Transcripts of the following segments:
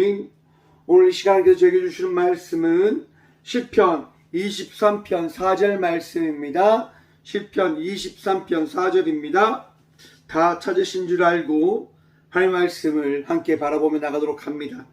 주님, 오늘 이 시간에 저에게 주시는 말씀은 시편 23편 4절 말씀입니다. 시편 23편 4절입니다. 다 찾으신 줄 알고 하나님의 말씀을 함께 바라보며 나가도록 합니다.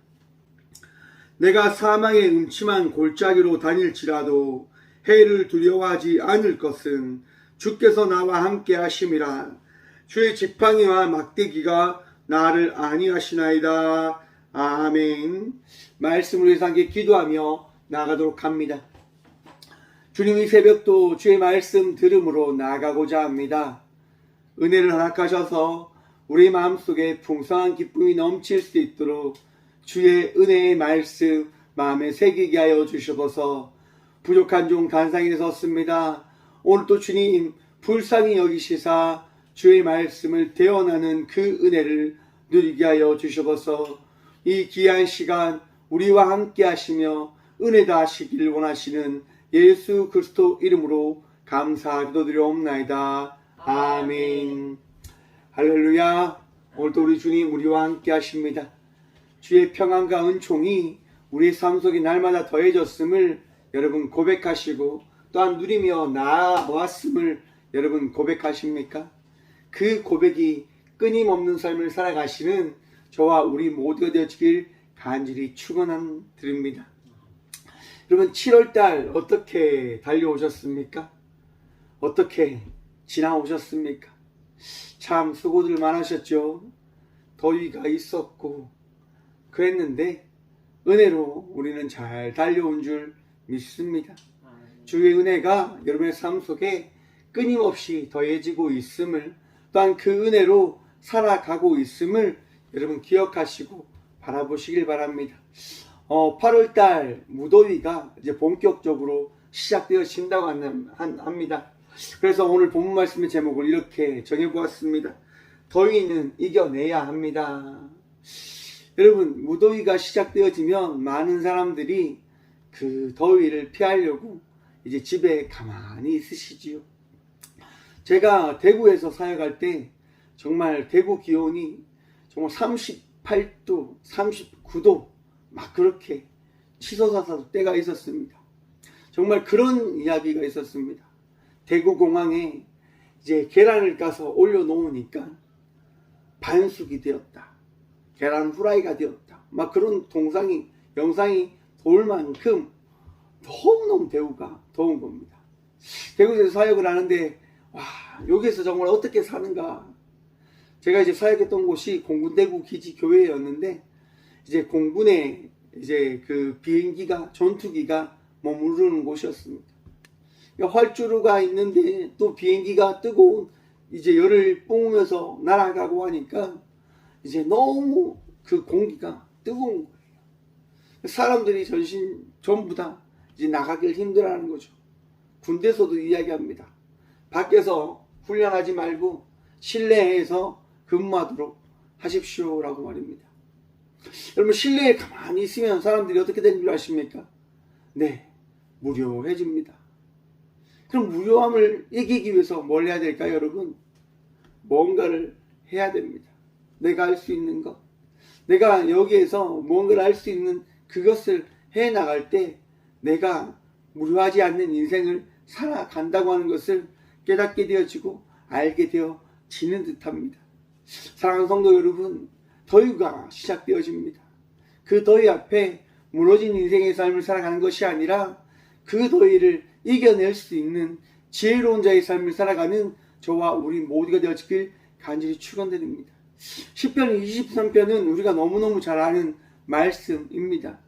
내가 사망의 음침한 골짜기로 다닐지라도 해를 두려워하지 않을 것은 주께서 나와 함께 하심이라. 주의 지팡이와 막대기가 나를 안위하시나이다. 아멘. 말씀을 위해서 함께 기도하며 나가도록 합니다. 주님, 이 새벽도 주의 말씀 들음으로 나가고자 합니다. 은혜를 허락하셔서 우리 마음속에 풍성한 기쁨이 넘칠 수 있도록 주의 은혜의 말씀 마음에 새기게 하여 주시옵소서. 부족한 종 간상히 섰습니다. 오늘도 주님 불쌍히 여기시사 주의 말씀을 대언하는 그 은혜를 누리게 하여 주시옵소서. 이 귀한 시간 우리와 함께 하시며 은혜 다하시길 원하시는 예수 그리스도 이름으로 감사 기도드리옵나이다. 아멘. 할렐루야. 오늘도 우리 주님 우리와 함께 하십니다. 주의 평안과 은총이 우리의 삶 속에 날마다 더해졌음을 여러분 고백하시고 또한 누리며 나아왔음을 여러분 고백하십니까? 그 고백이 끊임없는 삶을 살아가시는 저와 우리 모두가 되어지길 간절히 축원드립니다. 여러분, 7월달 어떻게 달려오셨습니까? 어떻게 지나오셨습니까? 참 수고들 많으셨죠. 더위가 있었고 그랬는데 은혜로 우리는 잘 달려온 줄 믿습니다. 주의 은혜가 여러분의 삶 속에 끊임없이 더해지고 있음을, 또한 그 은혜로 살아가고 있음을 여러분 기억하시고 바라보시길 바랍니다. 8월달 무더위가 이제 본격적으로 시작되어진다고 합니다. 그래서 오늘 본문 말씀의 제목을 이렇게 정해보았습니다. 더위는 이겨내야 합니다. 여러분, 무더위가 시작되어지면 많은 사람들이 그 더위를 피하려고 이제 집에 가만히 있으시지요. 제가 대구에서 사역할 때 정말 대구 기온이 정말 38도, 39도 막 그렇게 치솟아서 때가 있었습니다. 정말 그런 이야기가 있었습니다. 대구 공항에 이제 계란을 까서 올려놓으니까 반숙이 되었다. 계란 후라이가 되었다. 막 그런 영상이 돌 만큼 너무너무 대구가 더운 겁니다. 대구에서 사역을 하는데 여기에서 정말 어떻게 사는가. 제가 이제 사역했던 곳이 공군대구 기지교회였는데 이제 공군의 이제 그 비행기가 전투기가 머무르는 곳이었습니다. 그러니까 활주로가 있는데 또 비행기가 뜨거운 이제 열을 뿜으면서 날아가고 하니까 이제 너무 그 공기가 뜨거운 거예요. 사람들이 전부 다 이제 나가길 힘들어하는 거죠. 군대에서도 이야기합니다. 밖에서 훈련하지 말고 실내에서 근무하도록 하십시오라고 말입니다. 여러분, 실내에 가만히 있으면 사람들이 어떻게 되는 줄 아십니까? 네, 무료해집니다. 그럼 무료함을 이기기 위해서 뭘 해야 될까요, 여러분? 뭔가를 해야 됩니다. 내가 할 수 있는 것, 내가 여기에서 뭔가를 할 수 있는 그것을 해나갈 때 내가 무료하지 않는 인생을 살아간다고 하는 것을 깨닫게 되어지고 알게 되어지는 듯합니다. 사랑하는 성도 여러분, 더위가 시작되어집니다. 그 더위 앞에 무너진 인생의 삶을 살아가는 것이 아니라 그 더위를 이겨낼 수 있는 지혜로운 자의 삶을 살아가는 저와 우리 모두가 되어지길 간절히 축원드립니다. 시편 23편은 우리가 너무너무 잘 아는 말씀입니다.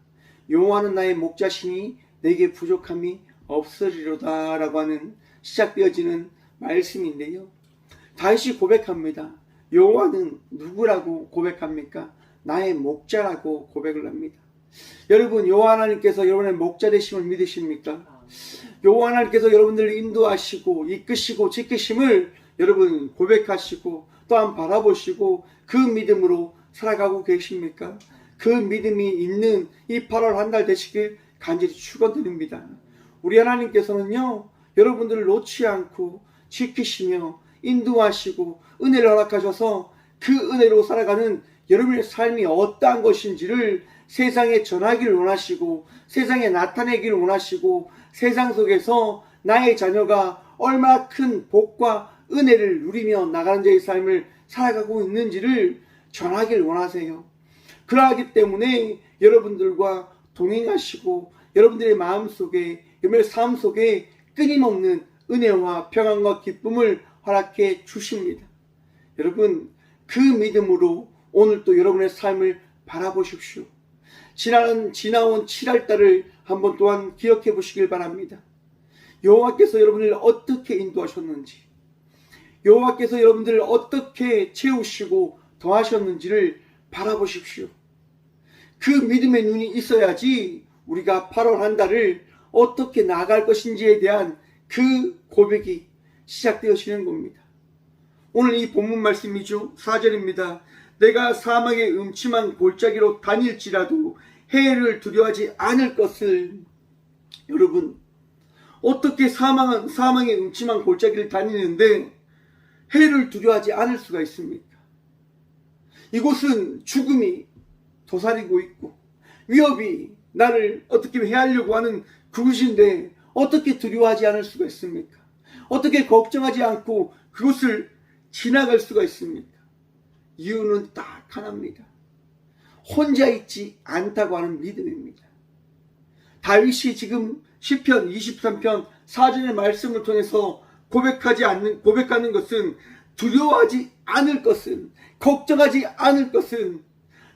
여호와는 나의 목자시니 내게 부족함이 없으리로다 라고 하는 시작되어지는 말씀인데요. 다윗이 고백합니다. 여호와는 누구라고 고백합니까? 나의 목자라고 고백을 합니다. 여러분, 여호와 하나님께서 여러분의 목자 되심을 믿으십니까? 여호와 하나님께서 여러분들을 인도하시고 이끄시고 지키심을 여러분 고백하시고 또한 바라보시고 그 믿음으로 살아가고 계십니까? 그 믿음이 있는 이 8월 한 달 되시길 간절히 축원드립니다. 우리 하나님께서는요, 여러분들을 놓지 않고 지키시며 인도하시고 은혜를 허락하셔서 그 은혜로 살아가는 여러분의 삶이 어떠한 것인지를 세상에 전하기를 원하시고 세상에 나타내기를 원하시고 세상 속에서 나의 자녀가 얼마나 큰 복과 은혜를 누리며 나가는 자의 삶을 살아가고 있는지를 전하기를 원하세요. 그러하기 때문에 여러분들과 동행하시고 여러분들의 마음속에 여러분의 삶 속에 끊임없는 은혜와 평안과 기쁨을 허락해 주십니다. 여러분, 그 믿음으로 오늘 또 여러분의 삶을 바라보십시오. 지나온 7월달을 한번 또한 기억해 보시길 바랍니다. 여호와께서 여러분을 어떻게 인도하셨는지, 여호와께서 여러분들을 어떻게 채우시고 더하셨는지를 바라보십시오. 그 믿음의 눈이 있어야지 우리가 8월 한 달을 어떻게 나아갈 것인지에 대한 그 고백이 시작되어지는 겁니다. 오늘 이 본문 말씀이죠. 4절입니다. 내가 사망의 음침한 골짜기로 다닐지라도 해를 두려워하지 않을 것을. 여러분, 어떻게 사망의 음침한 골짜기를 다니는데 해를 두려워하지 않을 수가 있습니까? 이곳은 죽음이 도사리고 있고 위협이 나를 어떻게 해하려고 하는 그곳인데 어떻게 두려워하지 않을 수가 있습니까? 어떻게 걱정하지 않고 그곳을 지나갈 수가 있습니까? 이유는 딱 하나입니다. 혼자 있지 않다고 하는 믿음입니다. 다윗이 지금 시편 23편 4절의 말씀을 통해서 고백하는 것은 두려워하지 않을 것은, 걱정하지 않을 것은,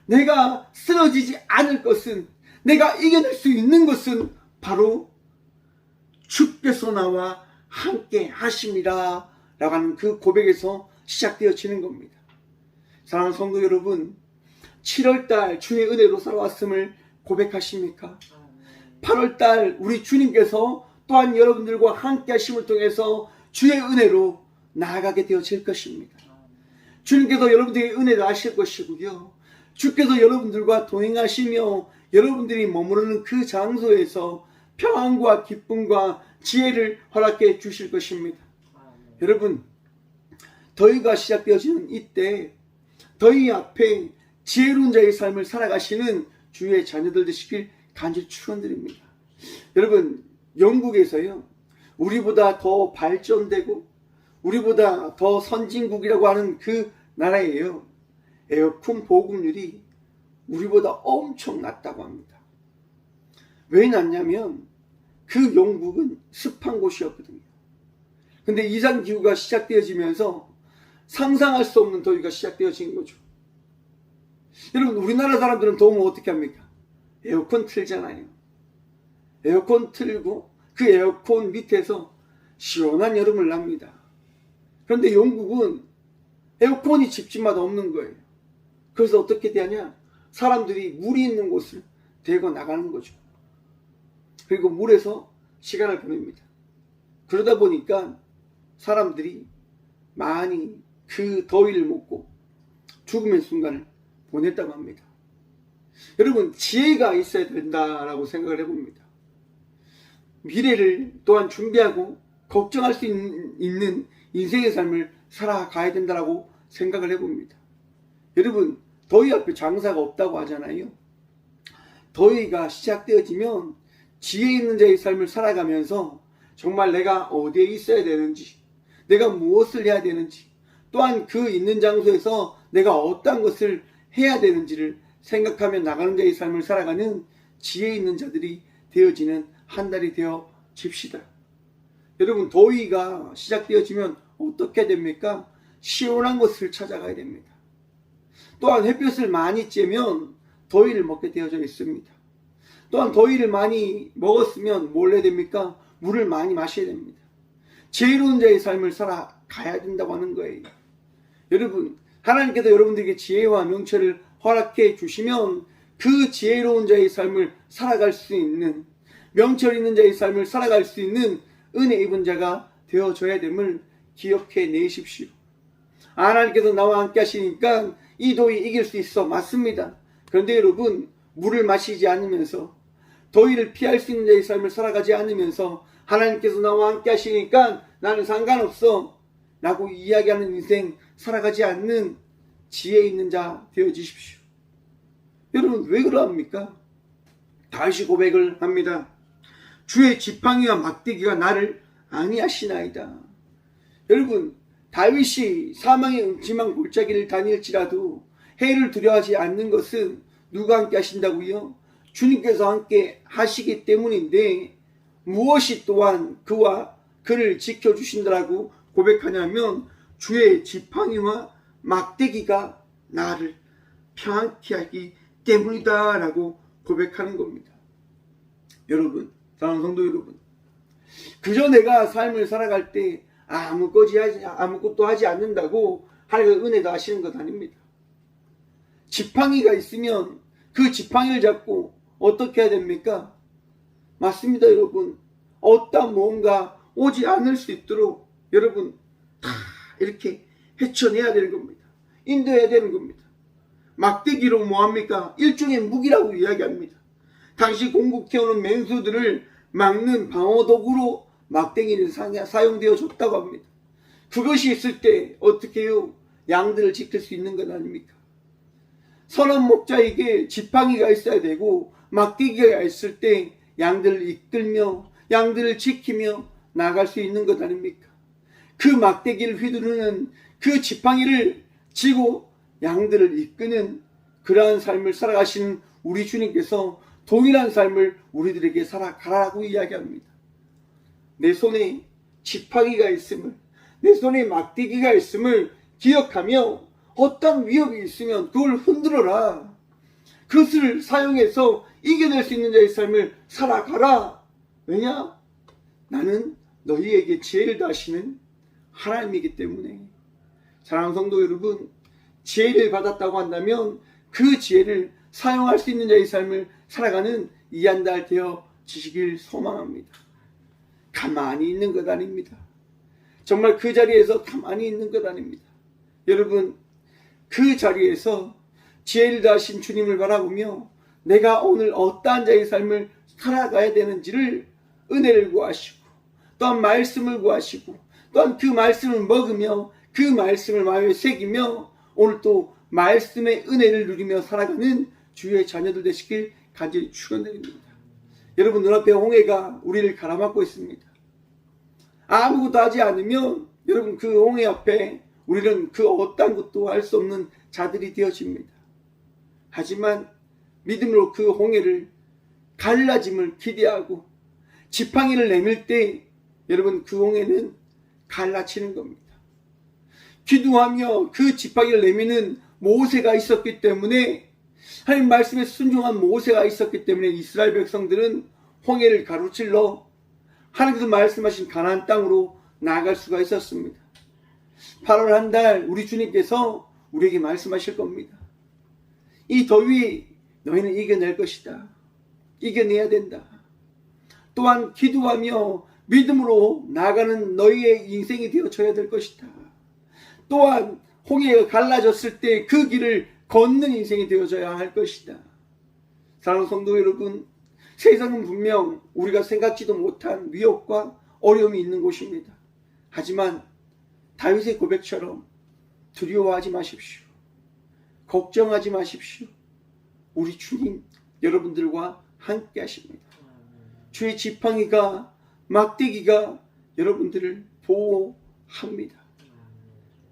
내가 쓰러지지 않을 것은, 내가 이겨낼 수 있는 것은 바로 주께서 나와 함께 하심이라 라고 하는 그 고백에서 시작되어지는 겁니다. 사랑하는 성도 여러분, 7월달 주의 은혜로 살아왔음을 고백하십니까? 8월달 우리 주님께서 또한 여러분들과 함께 하심을 통해서 주의 은혜로 나아가게 되어질 것입니다. 주님께서 여러분들의 은혜를 아실 것이고요. 주께서 여러분들과 동행하시며 여러분들이 머무르는 그 장소에서 평안과 기쁨과 지혜를 허락해 주실 것입니다. 여러분, 더위가 시작되어지는 이때 더위 앞에 지혜로운 자의 삶을 살아가시는 주의 자녀들 되시길 간절히 축원드립니다. 여러분, 영국에서요, 우리보다 더 발전되고 우리보다 더 선진국이라고 하는 그 나라예요. 에어컨 보급률이 우리보다 엄청 낮다고 합니다. 왜 낮냐면 그 영국은 습한 곳이었거든요. 근데 이상기후가 시작되어지면서 상상할 수 없는 더위가 시작되어진 거죠. 여러분, 우리나라 사람들은 더우면 어떻게 합니까? 에어컨 틀잖아요. 에어컨 틀고 그 에어컨 밑에서 시원한 여름을 납니다. 그런데 영국은 에어컨이 집집마다 없는 거예요. 그래서 어떻게 되냐? 사람들이 물이 있는 곳을 대고 나가는 거죠. 그리고 물에서 시간을 보냅니다. 그러다 보니까 사람들이 많이 그 더위를 먹고 죽음의 순간을 보냈다고 합니다. 여러분, 지혜가 있어야 된다라고 생각을 해봅니다. 미래를 또한 준비하고 걱정할 수 있는 인생의 삶을 살아가야 된다라고 생각을 해봅니다. 여러분, 더위 앞에 장사가 없다고 하잖아요. 더위가 시작되어지면 지혜 있는 자의 삶을 살아가면서 정말 내가 어디에 있어야 되는지, 내가 무엇을 해야 되는지, 또한 그 있는 장소에서 내가 어떠한 것을 해야 되는지를 생각하며 나가는 자의 삶을 살아가는 지혜 있는 자들이 되어지는 한 달이 되어집시다. 여러분, 더위가 시작되어지면 어떻게 됩니까? 시원한 것을 찾아가야 됩니다. 또한 햇볕을 많이 쬐면 더위를 먹게 되어져 있습니다. 또한 더위를 많이 먹었으면 뭘 해야 됩니까? 물을 많이 마셔야 됩니다. 지혜로운 자의 삶을 살아가야 된다고 하는 거예요. 여러분, 하나님께서 여러분들에게 지혜와 명철을 허락해 주시면 그 지혜로운 자의 삶을 살아갈 수 있는, 명철 있는 자의 삶을 살아갈 수 있는 은혜 입은 자가 되어줘야 됨을 기억해 내십시오. 하나님께서 나와 함께 하시니까 이 더위 이길 수 있어. 맞습니다. 그런데 여러분, 물을 마시지 않으면서 더위를 피할 수 있는 자의 삶을 살아가지 않으면서 하나님께서 나와 함께 하시니까 나는 상관없어 라고 이야기하는 인생 살아가지 않는 지혜 있는 자 되어지십시오. 여러분 왜 그러합니까? 다시 고백을 합니다. 주의 지팡이와 막대기가 나를 아니하시나이다. 여러분 다윗이 사망의 음침한 골짜기를 다닐지라도 해를 두려워하지 않는 것은 누가 함께 하신다고요? 주님께서 함께 하시기 때문인데 무엇이 또한 그와 그를 지켜주신다라고 고백하냐면 주의 지팡이와 막대기가 나를 평안케 하기 때문이다 라고 고백하는 겁니다. 여러분, 사랑하는 성도 여러분, 그저 내가 삶을 살아갈 때 아무것도 하지 않는다고 하나님의 은혜도 하시는 것 아닙니다. 지팡이가 있으면 그 지팡이를 잡고 어떻게 해야 됩니까? 맞습니다, 여러분. 어떠한 무언가 오지 않을 수 있도록 여러분 다 이렇게 헤쳐내야 되는 겁니다. 인도해야 되는 겁니다. 막대기로 뭐합니까? 일종의 무기라고 이야기합니다. 당시 공국해오는 맹수들을 막는 방어도구로 막대기는 사용되어졌다고 합니다. 그것이 있을 때 어떻게 해요? 양들을 지킬 수 있는 것 아닙니까? 선한 목자에게 지팡이가 있어야 되고 막대기가 있을 때 양들을 이끌며 양들을 지키며 나갈 수 있는 것 아닙니까? 그 막대기를 휘두르는 그 지팡이를 쥐고 양들을 이끄는 그러한 삶을 살아가시는 우리 주님께서 동일한 삶을 우리들에게 살아가라고 이야기합니다. 내 손에 지팡이가 있음을, 내 손에 막대기가 있음을 기억하며 어떤 위협이 있으면 그걸 흔들어라. 그것을 사용해서 이겨낼 수 있는 자의 삶을 살아가라. 왜냐? 나는 너희에게 지혜를 다하시는 하나님이기 때문에. 사랑하는 성도 여러분, 지혜를 받았다고 한다면 그 지혜를 사용할 수 있는 자의 삶을 살아가는 이 한 달 되어지시길 소망합니다. 가만히 있는 것 아닙니다. 정말 그 자리에서 가만히 있는 것 아닙니다. 여러분, 그 자리에서 지혜를 다하신 주님을 바라보며 내가 오늘 어떠한 자의 삶을 살아가야 되는지를 은혜를 구하시고 또한 말씀을 구하시고 또한 그 말씀을 먹으며 그 말씀을 마음에 새기며 오늘 또 말씀의 은혜를 누리며 살아가는 주의 자녀들 되시길 간절히 축원드립니다. 여러분, 눈앞에 홍해가 우리를 가로막고 있습니다. 아무것도 하지 않으면 여러분 그 홍해 앞에 우리는 그 어떤 것도 할 수 없는 자들이 되어집니다. 하지만 믿음으로 그 홍해를 갈라짐을 기대하고 지팡이를 내밀 때 여러분 그 홍해는 갈라치는 겁니다. 기도하며 그 지팡이를 내미는 모세가 있었기 때문에, 하나님 말씀에 순종한 모세가 있었기 때문에 이스라엘 백성들은 홍해를 가로질러 하나님께서 말씀하신 가나안 땅으로 나아갈 수가 있었습니다. 8월 한 달 우리 주님께서 우리에게 말씀하실 겁니다. 이 더위 너희는 이겨낼 것이다. 이겨내야 된다. 또한 기도하며 믿음으로 나아가는 너희의 인생이 되어져야 될 것이다. 또한 홍해가 갈라졌을 때 그 길을 걷는 인생이 되어져야 할 것이다. 사랑하는 성도 여러분, 세상은 분명 우리가 생각지도 못한 위협과 어려움이 있는 곳입니다. 하지만 다윗의 고백처럼 두려워하지 마십시오. 걱정하지 마십시오. 우리 주님 여러분들과 함께 하십니다. 주의 지팡이가 막대기가 여러분들을 보호합니다.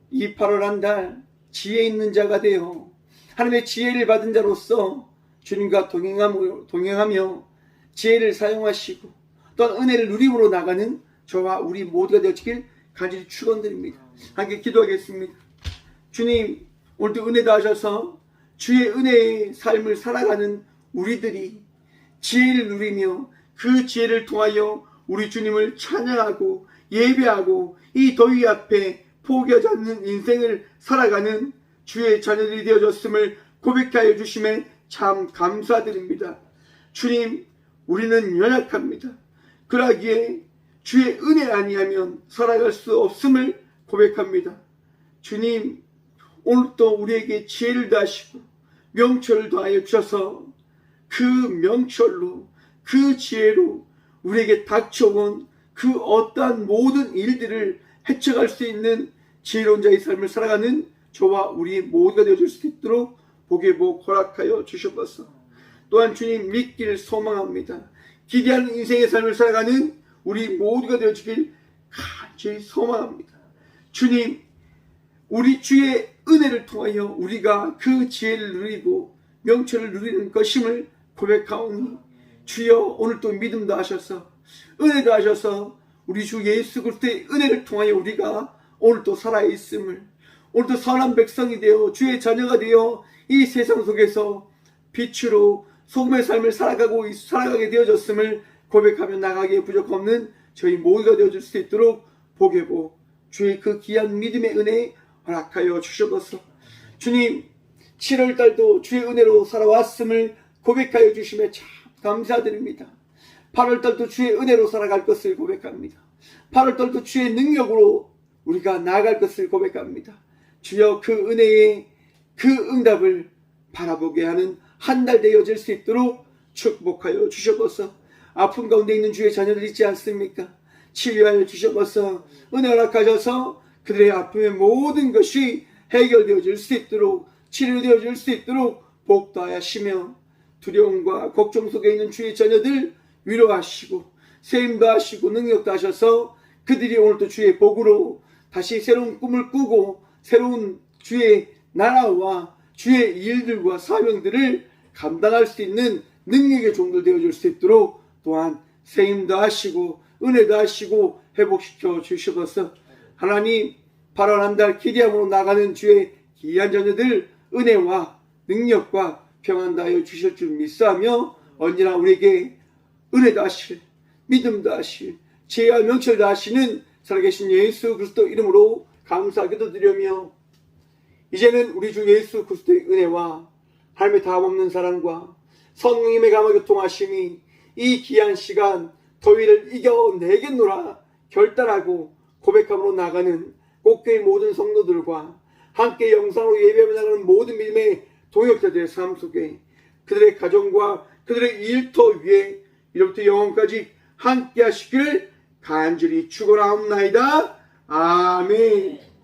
이 8월 한 달 지혜 있는 자가 되어 하나님의 지혜를 받은 자로서 주님과 동행하며 지혜를 사용하시고 또한 은혜를 누림으로 나가는 저와 우리 모두가 되어지길 간절히 축원드립니다. 함께 기도하겠습니다. 주님, 오늘도 은혜 다하셔서 주의 은혜의 삶을 살아가는 우리들이 지혜를 누리며 그 지혜를 통하여 우리 주님을 찬양하고 예배하고 이 더위 앞에 포기하지 않는 인생을 살아가는 주의 자녀들이 되어졌음을 고백하여 주심에 참 감사드립니다. 주님, 우리는 연약합니다. 그러기에 주의 은혜 아니하면 살아갈 수 없음을 고백합니다. 주님, 오늘도 우리에게 지혜를 다하시고 명철을 더하여 주셔서 그 명철로 그 지혜로 우리에게 닥쳐온 그 어떠한 모든 일들을 헤쳐갈 수 있는 지혜로운 자의 삶을 살아가는 저와 우리 모두가 되어줄 수 있도록 복의 복 허락하여 주셔서 또한 주님 믿기를 소망합니다. 기대하는 인생의 삶을 살아가는 우리 모두가 되어주길 간절히 소망합니다. 주님, 우리 주의 은혜를 통하여 우리가 그 지혜를 누리고 명철을 누리는 것임을 고백하오니 주여 오늘도 믿음도 하셔서 은혜도 하셔서 우리 주 예수 그리스도의 은혜를 통하여 우리가 오늘도 살아있음을, 오늘도 선한 백성이 되어 주의 자녀가 되어 이 세상 속에서 빛으로 소금의 삶을 살아가게 되어졌음을 고백하며 나가기에 부족 없는 저희 모두가 되어줄 수 있도록 복의 복, 주의 그 귀한 믿음의 은혜 허락하여 주셔서 주님, 7월달도 주의 은혜로 살아왔음을 고백하여 주시며 참 감사드립니다. 8월달도 주의 은혜로 살아갈 것을 고백합니다. 8월달도 주의 능력으로 우리가 나아갈 것을 고백합니다. 주여 그 은혜의 그 응답을 바라보게 하는 한 달 되어질 수 있도록 축복하여 주셔서 아픔 가운데 있는 주의 자녀들 있지 않습니까? 치유하여 주셔서 은혜 허락하셔서 그들의 아픔의 모든 것이 해결되어질 수 있도록 치료되어질 수 있도록 복도하시며 두려움과 걱정 속에 있는 주의 자녀들 위로하시고 세임도 하시고 능력도 하셔서 그들이 오늘도 주의 복으로 다시 새로운 꿈을 꾸고 새로운 주의 나라와 주의 일들과 사명들을 감당할 수 있는 능력의 종들 되어줄 수 있도록 또한 세임도 하시고 은혜도 하시고 회복시켜 주셔서 하나님 8월 한 달 기대함으로 나가는 주의 귀한 자녀들 은혜와 능력과 평안 다하여 주실 줄 믿사하며 언제나 우리에게 은혜도 하실 믿음도 하실 지혜와 명철도 하시는 살아계신 예수 그리스도 이름으로 감사하기도 드리며 이제는 우리 주 예수 그리스도의 은혜와 하나님의 다함없는 사랑과 성령님의 감화교통하심이 이 귀한 시간 더위를 이겨내겠노라 결단하고 고백함으로 나가는 꽃교회 모든 성도들과 함께 영상으로 예배하며 나가는 모든 믿음의 동역자들의 삶 속에 그들의 가정과 그들의 일터 위에 이로부터 영원까지 함께 하시기를 간절히 축원하옵나이다. 아멘.